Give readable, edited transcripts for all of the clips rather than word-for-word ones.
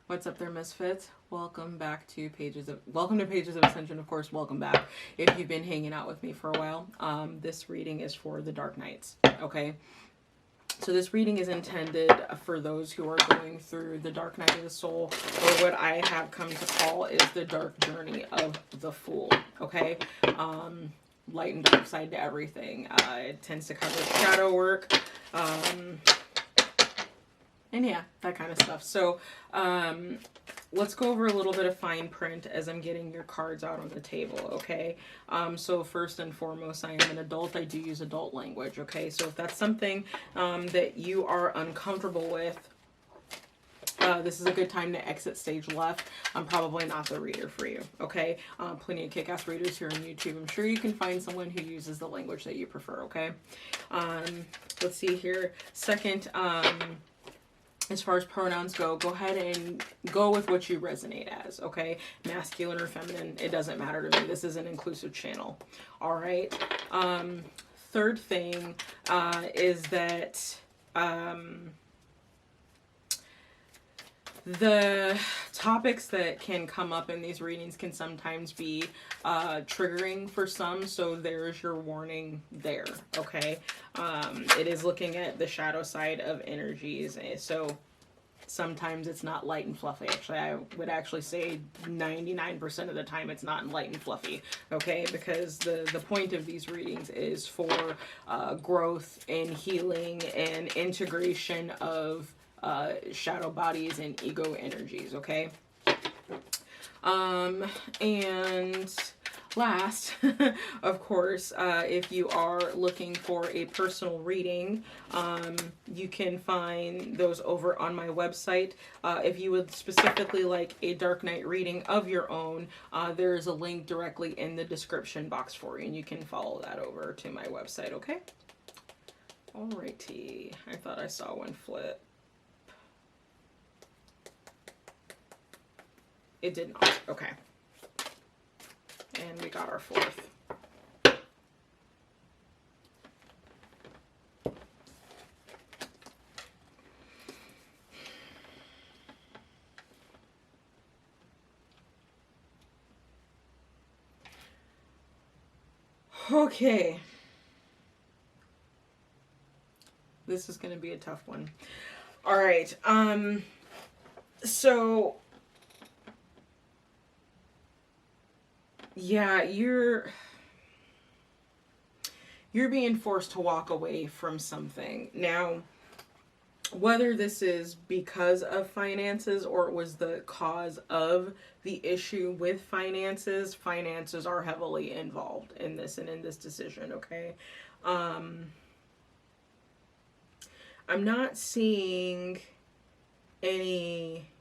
What's up there, misfits? Welcome to Paiges of Ascension. Of course, welcome back if you've been hanging out with me for a while. This reading is for the Dark Nights, okay? So this reading is intended for those who are going through the dark night of the soul, or what I have come to call is the dark journey of the Fool, okay? Light and dark side to everything. It tends to cover shadow work, and yeah, that kind of stuff. So let's go over a little bit of fine print as I'm getting your cards out on the table, okay? So first and foremost, I am an adult. I do use adult language, okay? So if that's something that you are uncomfortable with, this is a good time to exit stage left. I'm probably not the reader for you, okay? Plenty of kick-ass readers here on YouTube. I'm sure you can find someone who uses the language that you prefer, okay? Let's see here. Second, as far as pronouns go ahead and go with what you resonate as, okay? Masculine or feminine, it doesn't matter to me. This is an inclusive channel, all right? Third thing is that the topics that can come up in these readings can sometimes be triggering for some, so there's your warning there, okay? It is looking at the shadow side of energies, so sometimes it's not light and fluffy. Actually, I would actually say 99% of the time it's not light and fluffy, okay? Because the point of these readings is for growth and healing and integration of shadow bodies and ego energies, okay? And last, of course, if you are looking for a personal reading, you can find those over on my website. If you would specifically like a Dark Night reading of your own, there is a link directly in the description box for you, and you can follow that over to my website, okay? Alrighty, I thought I saw one flip. It did not. Okay. And we got our fourth. Okay. This is going to be a tough one. All right. So yeah, you're being forced to walk away from something. Now, whether this is because of finances or it was the cause of the issue with finances are heavily involved in this and in this decision, okay? I'm not seeing any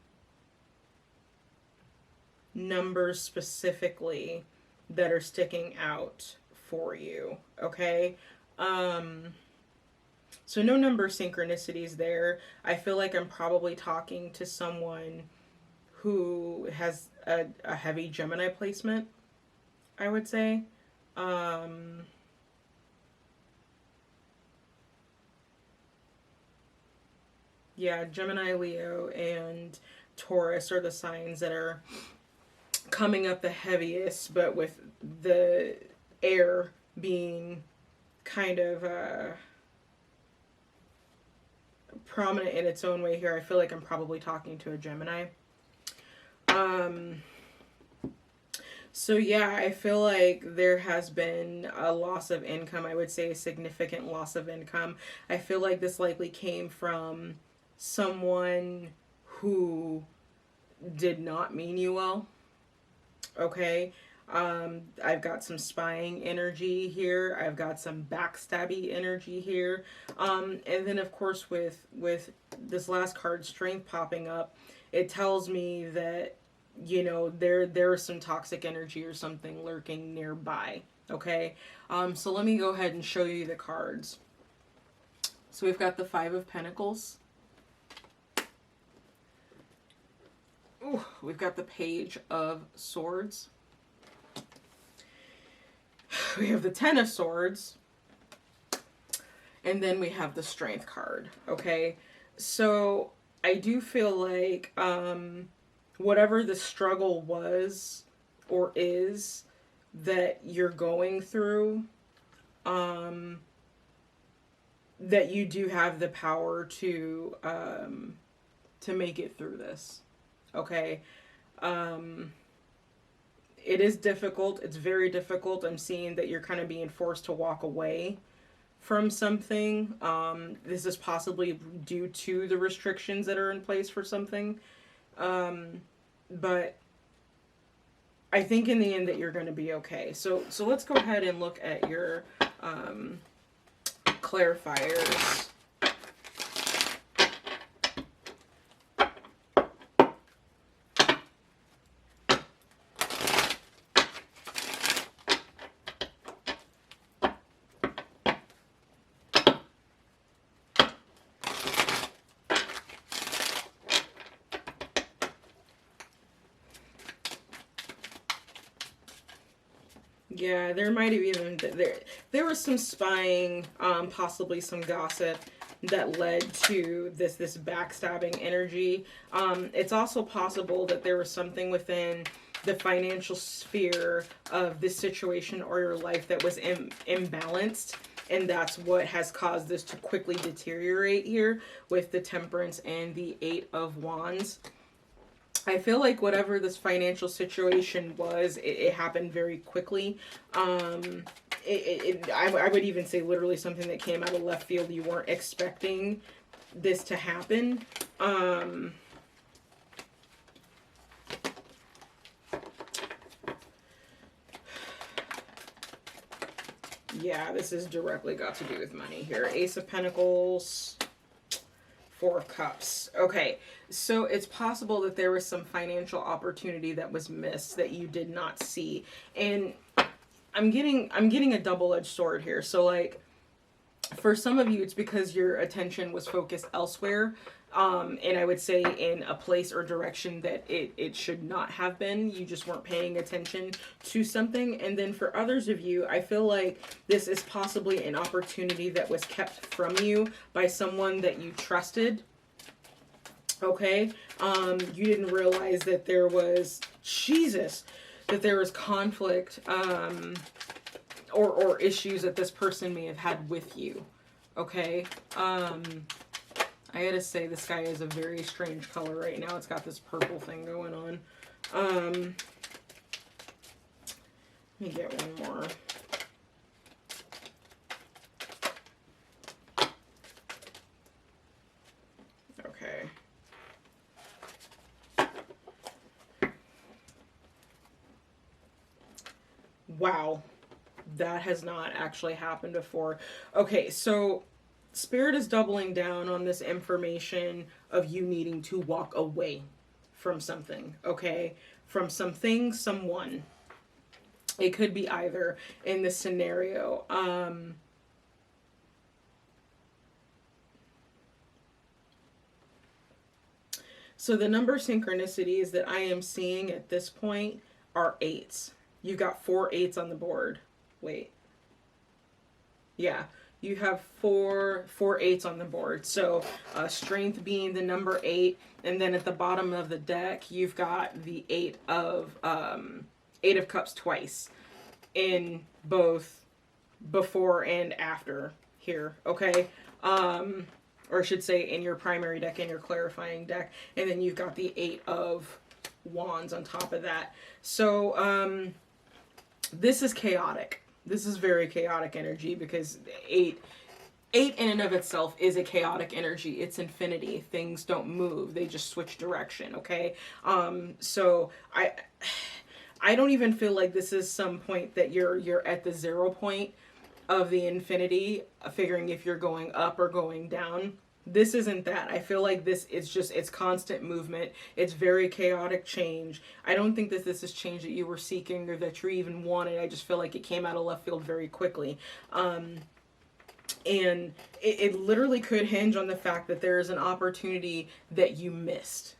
numbers specifically that are sticking out for you, okay? So no number synchronicities there. I feel like I'm probably talking to someone who has a heavy Gemini placement, I would say. Yeah, Gemini, Leo, and Taurus are the signs that are coming up the heaviest, but with the air being kind of prominent in its own way here, I feel like I'm probably talking to a Gemini. So yeah, I feel like there has been a loss of income. I would say a significant loss of income. I feel like this likely came from someone who did not mean you well. Okay. I've got some spying energy here. I've got some backstabby energy here. And then of course with this last card, strength, popping up, it tells me that, you know, there is some toxic energy or something lurking nearby. Okay. So let me go ahead and show you the cards. So we've got the Five of Pentacles. Ooh, we've got the Page of Swords. We have the Ten of Swords. And then we have the Strength card. Okay. So I do feel like whatever the struggle was or is that you're going through, that you do have the power to make it through this. Okay. It is difficult. It's very difficult. I'm seeing that you're kind of being forced to walk away from something. This is possibly due to the restrictions that are in place for something. But I think in the end that you're going to be okay. So let's go ahead and look at your clarifiers. Yeah, there might have even there was some spying, possibly some gossip that led to this backstabbing energy. It's also possible that there was something within the financial sphere of this situation or your life that was imbalanced, and that's what has caused this to quickly deteriorate here with the Temperance and the Eight of Wands. I feel like whatever this financial situation was, it happened very quickly. I would even say literally something that came out of left field. You weren't expecting this to happen. Yeah, this has directly got to do with money here. Ace of Pentacles. Four of Cups. Okay, so it's possible that there was some financial opportunity that was missed that you did not see, and I'm getting a double-edged sword here. So like, for some of you, it's because your attention was focused elsewhere, and I would say in a place or direction that it should not have been. You just weren't paying attention to something. And then for others of you, I feel like this is possibly an opportunity that was kept from you by someone that you trusted. Okay, you didn't realize that there was that there was conflict, or issues that this person may have had with you. Okay. I gotta say, this guy is a very strange color right now. It's got this purple thing going on. Let me get one more. Okay. Wow. That has not actually happened before. Okay, so Spirit is doubling down on this information of you needing to walk away from something, okay? From something, someone. It could be either in this scenario. So the number synchronicities that I am seeing at this point are 8s. You've got 4 8s on the board. Wait. Yeah. You have four 8s on the board. So strength being the number 8, and then at the bottom of the deck you've got the 8 of Cups twice in both before and after here. Okay, or I should say in your primary deck and your clarifying deck, and then you've got the 8 of Wands on top of that. So this is chaotic. This is very chaotic energy, because 8 in and of itself is a chaotic energy. It's infinity. Things don't move. They just switch direction, okay? So I don't even feel like this is some point that you're at the 0 point of the infinity, figuring if you're going up or going down. This isn't that. I feel like this is just, it's constant movement. It's very chaotic change. I don't think that this is change that you were seeking or that you even wanted. I just feel like it came out of left field very quickly. And it literally could hinge on the fact that there is an opportunity that you missed.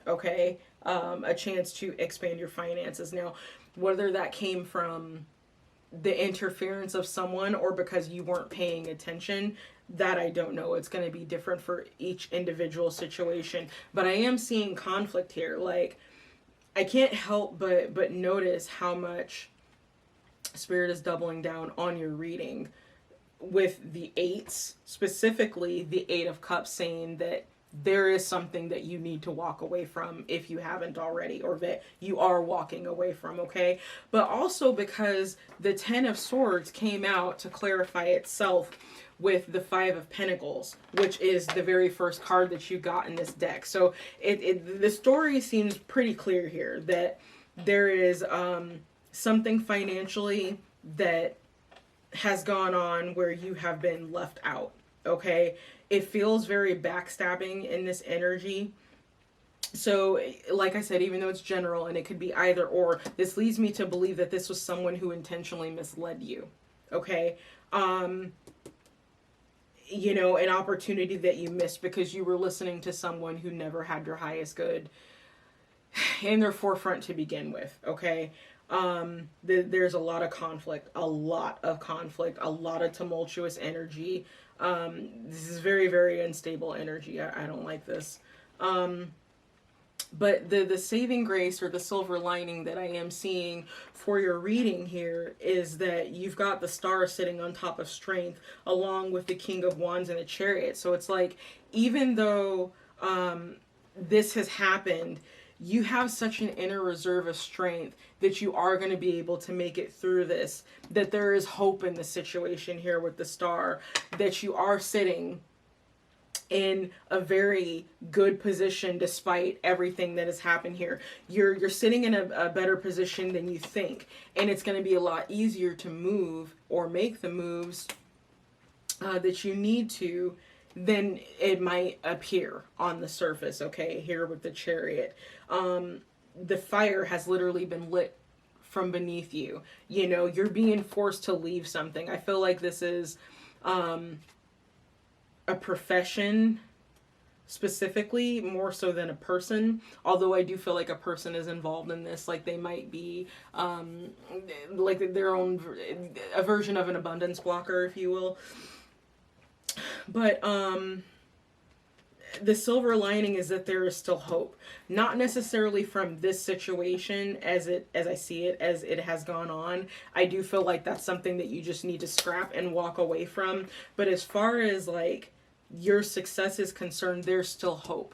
Okay? A chance to expand your finances. Now, whether that came from the interference of someone or because you weren't paying attention, that I don't know. It's going to be different for each individual situation. But I am seeing conflict here. Like, I can't help but notice how much Spirit is doubling down on your reading with the eights, specifically the Eight of Cups, saying that there is something that you need to walk away from if you haven't already, or that you are walking away from, okay? But also because the Ten of Swords came out to clarify itself with the Five of Pentacles, which is the very first card that you got in this deck. So the story seems pretty clear here that there is something financially that has gone on where you have been left out, okay? It feels very backstabbing in this energy. So, like I said, even though it's general and it could be either or, this leads me to believe that this was someone who intentionally misled you, okay? You know, an opportunity that you missed because you were listening to someone who never had your highest good in their forefront to begin with, okay? There's a lot of conflict, a lot of tumultuous energy. This is very, very unstable energy. I don't like this. But the saving grace or the silver lining that I am seeing for your reading here is that you've got the Star sitting on top of Strength along with the King of Wands and the Chariot. So it's like, even though this has happened, you have such an inner reserve of strength that you are going to be able to make it through this, that there is hope in the situation here with the Star, that you are sitting in a very good position despite everything that has happened here. You're sitting in a better position than you think, and it's going to be a lot easier to move or make the moves that you need to than it might appear on the surface, okay, here with the Chariot. The fire has literally been lit from beneath you. You know, you're being forced to leave something. I feel like this is a profession specifically, more so than a person. Although I do feel like a person is involved in this. Like, they might be like their own, a version of an abundance blocker, if you will. But the silver lining is that there is still hope. Not necessarily from this situation as I see it, as it has gone on. I do feel like that's something that you just need to scrap and walk away from. But as far as like your success is concerned, there's still hope.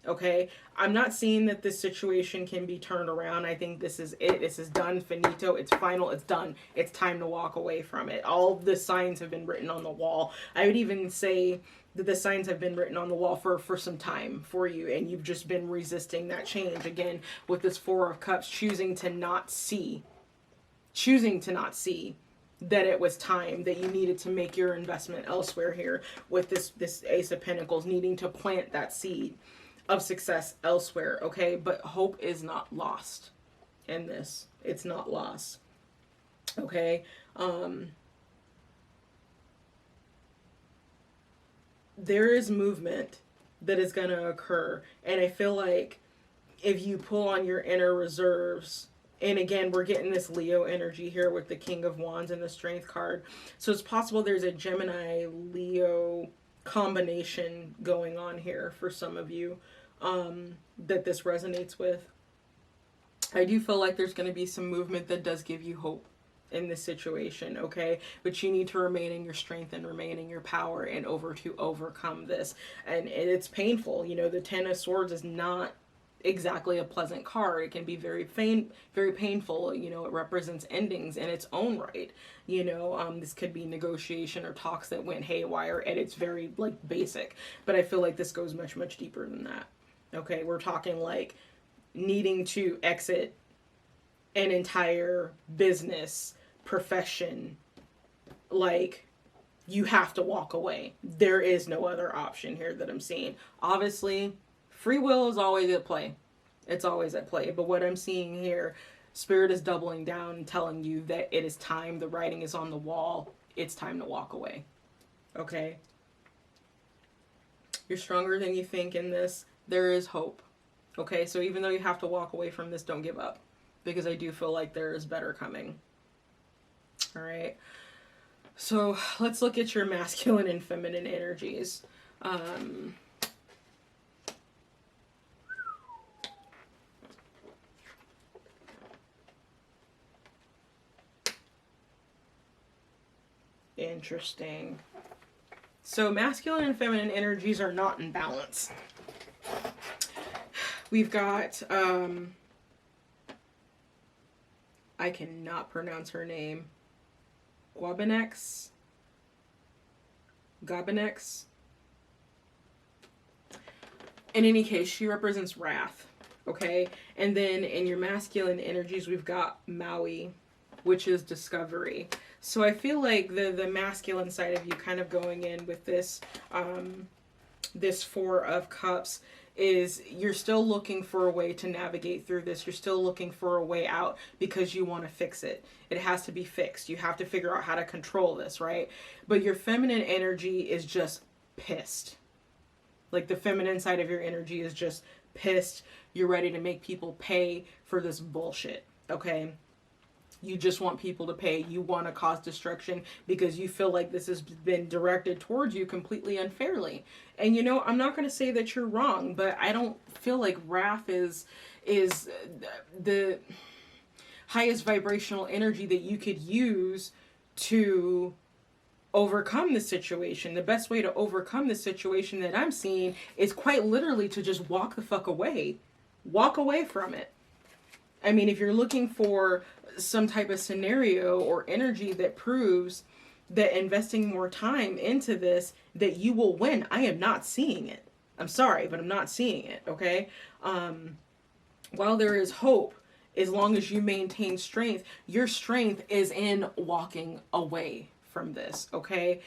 Okay? I'm not seeing that this situation can be turned around. I think this is it. This is done, finito. It's final. It's done. It's time to walk away from it. All the signs have been written on the wall. I would even say that the signs have been written on the wall for some time for you, and you've just been resisting that change. Again, with this Four of Cups, choosing to not see that it was time, that you needed to make your investment elsewhere here with this Ace of Pentacles, needing to plant that seed of success elsewhere, okay? But hope is not lost in this. It's not lost, okay? There is movement that is going to occur, and I feel like if you pull on your inner reserves, and again, we're getting this Leo energy here with the King of Wands and the Strength card, so it's possible there's a Gemini-Leo combination going on here for some of you that this resonates with. I do feel like there's going to be some movement that does give you hope in this situation, okay? But you need to remain in your strength and remain in your power and overcome this. And it's painful. You know, the Ten of Swords is not exactly a pleasant card. It can be very painful. You know, it represents endings in its own right. You know, this could be negotiation or talks that went haywire, and it's very like basic. But I feel like this goes much, much deeper than that. Okay, we're talking like needing to exit an entire business profession, like, you have to walk away. There is no other option here that I'm seeing. Obviously, free will is always at play. It's always at play. But what I'm seeing here, Spirit is doubling down and telling you that it is time. The writing is on the wall. It's time to walk away. Okay? You're stronger than you think in this. There is hope. Okay? So even though you have to walk away from this, don't give up. Because I do feel like there is better coming. All right? So let's look at your masculine and feminine energies. Interesting. So masculine and feminine energies are not in balance. We've got, I cannot pronounce her name. Gabinex. In any case, she represents wrath. Okay? And then in your masculine energies, we've got Maui, which is discovery. So I feel like the masculine side of you kind of going in with this, this Four of Cups is you're still looking for a way to navigate through this. You're still looking for a way out because you want to fix it. It has to be fixed. You have to figure out how to control this, right? But your feminine energy is just pissed. Like the feminine side of your energy is just pissed. You're ready to make people pay for this bullshit, okay? You just want people to pay. You want to cause destruction because you feel like this has been directed towards you completely unfairly. And you know, I'm not going to say that you're wrong, but I don't feel like wrath is the highest vibrational energy that you could use to overcome the situation. The best way to overcome the situation that I'm seeing is quite literally to just walk the fuck away. Walk away from it. I mean, if you're looking for some type of scenario or energy that proves that investing more time into this, that you will win, I am not seeing it. I'm sorry, but I'm not seeing it, okay? While there is hope, as long as you maintain strength, your strength is in walking away from this, okay?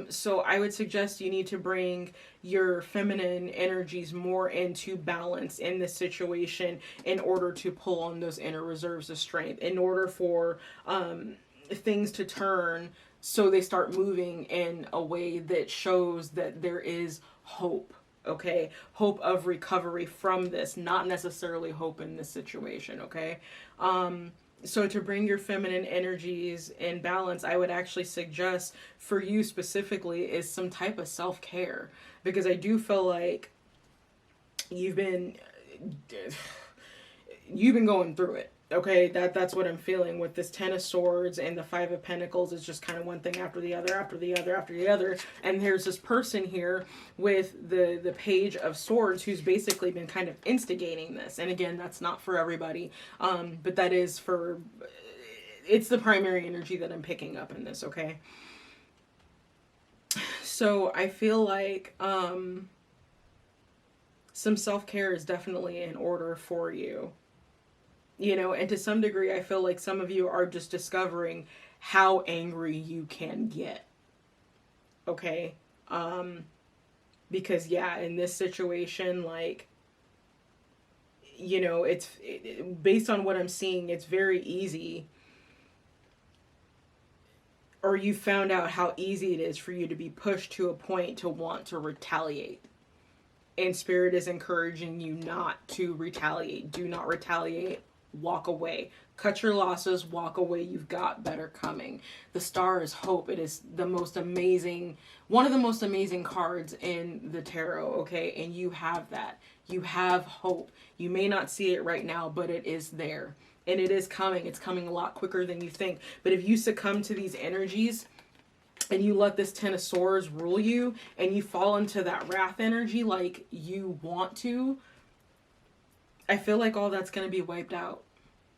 So I would suggest you need to bring your feminine energies more into balance in this situation in order to pull on those inner reserves of strength, in order for things to turn so they start moving in a way that shows that there is hope, okay? Hope of recovery from this, not necessarily hope in this situation, okay? So to bring your feminine energies in balance, I would actually suggest for you specifically is some type of self-care, because I do feel like you've been going through it. Okay, that's what I'm feeling with this Ten of Swords and the Five of Pentacles. Is just kind of one thing after the other, after the other, after the other. And there's this person here with the Page of Swords who's basically been kind of instigating this. And again, that's not for everybody, but that is for, it's the primary energy that I'm picking up in this, okay? So I feel like some self-care is definitely in order for you. You know, and to some degree, I feel like some of you are just discovering how angry you can get. Okay? Because, yeah, in this situation, like, you know, based on what I'm seeing, it's very easy. Or you found out how easy it is for you to be pushed to a point to want to retaliate. And Spirit is encouraging you not to retaliate. Do not retaliate. Walk away. Cut your losses. Walk away. You've got better coming. The Star is hope. It is the most amazing, one of the most amazing cards in the tarot, okay? And you have that. You have hope. You may not see it right now, but it is there. And it is coming. It's coming a lot quicker than you think. But if you succumb to these energies and you let this Ten of Swords rule you and you fall into that wrath energy like you want to, I feel like all that's going to be wiped out.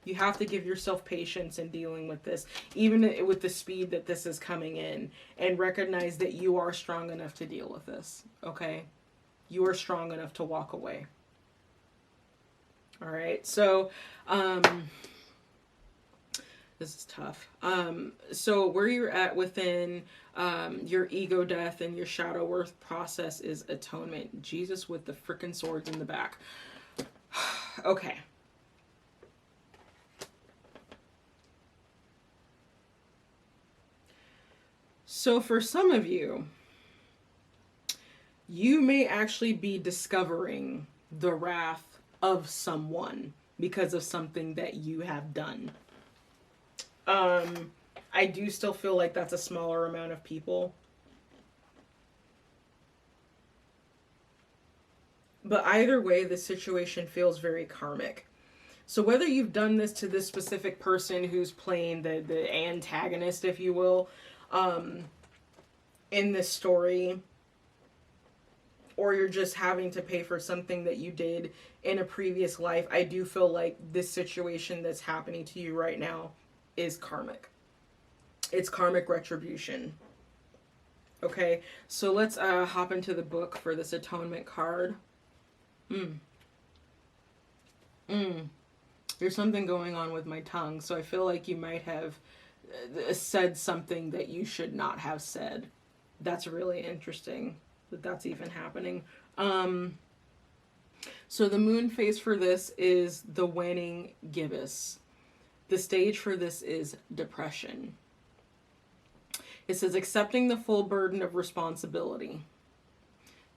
You have to give yourself patience in dealing with this, even with the speed that this is coming in, and recognize that you are strong enough to deal with this, okay? You are strong enough to walk away. All right, so This is tough. So where you're at within your ego death and your shadow worth process is atonement. Jesus with the frickin' swords in the back. Okay. So for some of you, you may actually be discovering the wrath of someone because of something that you have done. I do still feel like that's a smaller amount of people. But either way, the situation feels very karmic. So whether you've done this to this specific person who's playing the antagonist, if you will, in this story, or you're just having to pay for something that you did in a previous life, I do feel like this situation that's happening to you right now is karmic. It's karmic retribution. Okay, so let's hop into the book for this atonement card. There's something going on with my tongue, so I feel like you might have said something that you should not have said. That's really interesting that that's even happening. So the moon phase for this is the waning gibbous. The stage for this is depression. It says accepting the full burden of responsibility.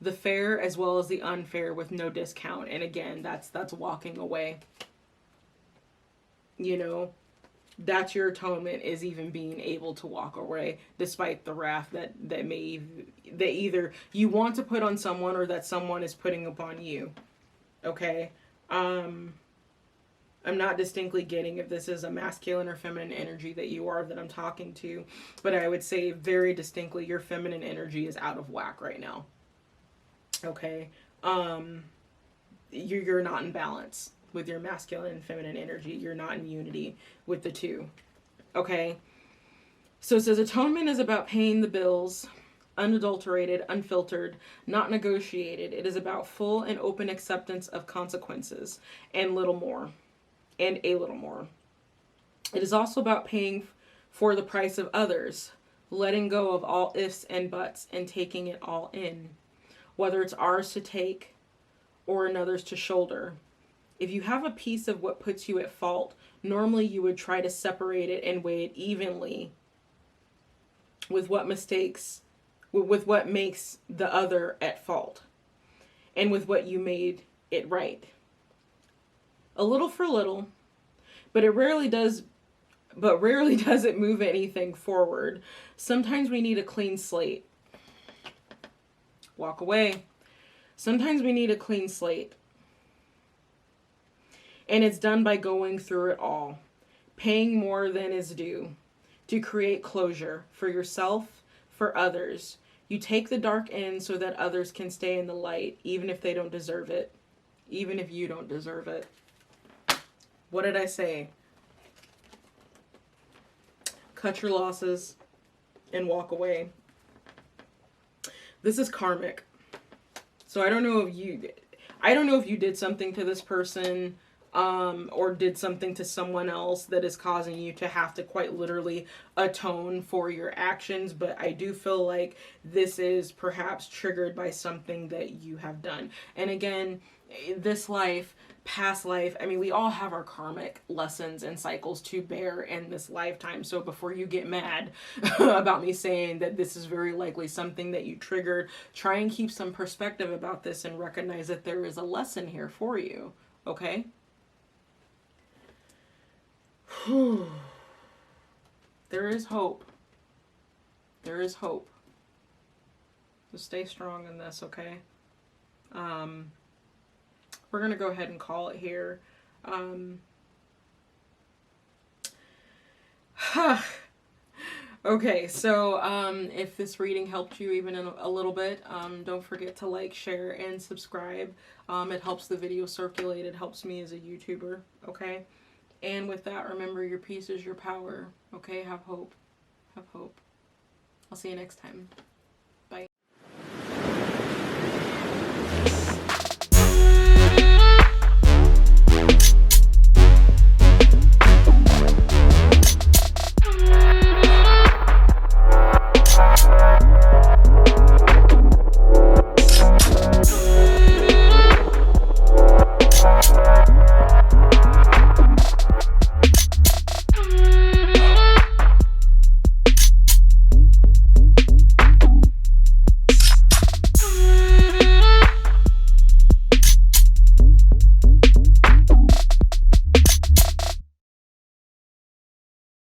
The fair as well as the unfair with no discount. And again, that's walking away. You know, that's your atonement, is even being able to walk away despite the wrath that either you want to put on someone or that someone is putting upon you. Okay? I'm not distinctly getting if this is a masculine or feminine energy that you are that I'm talking to, but I would say very distinctly your feminine energy is out of whack right now. Okay? You're not in balance with your masculine and feminine energy. You're not in unity with the two. Okay? So it says atonement is about paying the bills, unadulterated, unfiltered, not negotiated. It is about full and open acceptance of consequences and little more. And a little more. It is also about paying for the price of others, letting go of all ifs and buts and taking it all in, whether it's ours to take or another's to shoulder. If you have a piece of what puts you at fault, normally you would try to separate it and weigh it evenly with what makes the other at fault and with what you made it right. A little for little, but rarely does it move anything forward. Sometimes we need a clean slate. Walk away. Sometimes we need a clean slate. And it's done by going through it all, paying more than is due to create closure for yourself, for others. You take the dark in so that others can stay in the light, even if they don't deserve it, even if you don't deserve it. What did I say? Cut your losses and walk away. This is karmic. So I don't know if you did something to this person, or did something to someone else that is causing you to have to quite literally atone for your actions, but I do feel like this is perhaps triggered by something that you have done. And again, this life, past life, I mean, we all have our karmic lessons and cycles to bear in this lifetime. So before you get mad about me saying that this is very likely something that you triggered, try and keep some perspective about this and recognize that there is a lesson here for you. Okay? There is hope. There is hope. So stay strong in this, okay? We're going to go ahead and call it here. Okay, so if this reading helped you even a little bit, don't forget to like, share, and subscribe. It helps the video circulate. It helps me as a YouTuber, okay? And with that, remember, your peace is your power, okay? Have hope. Have hope. I'll see you next time.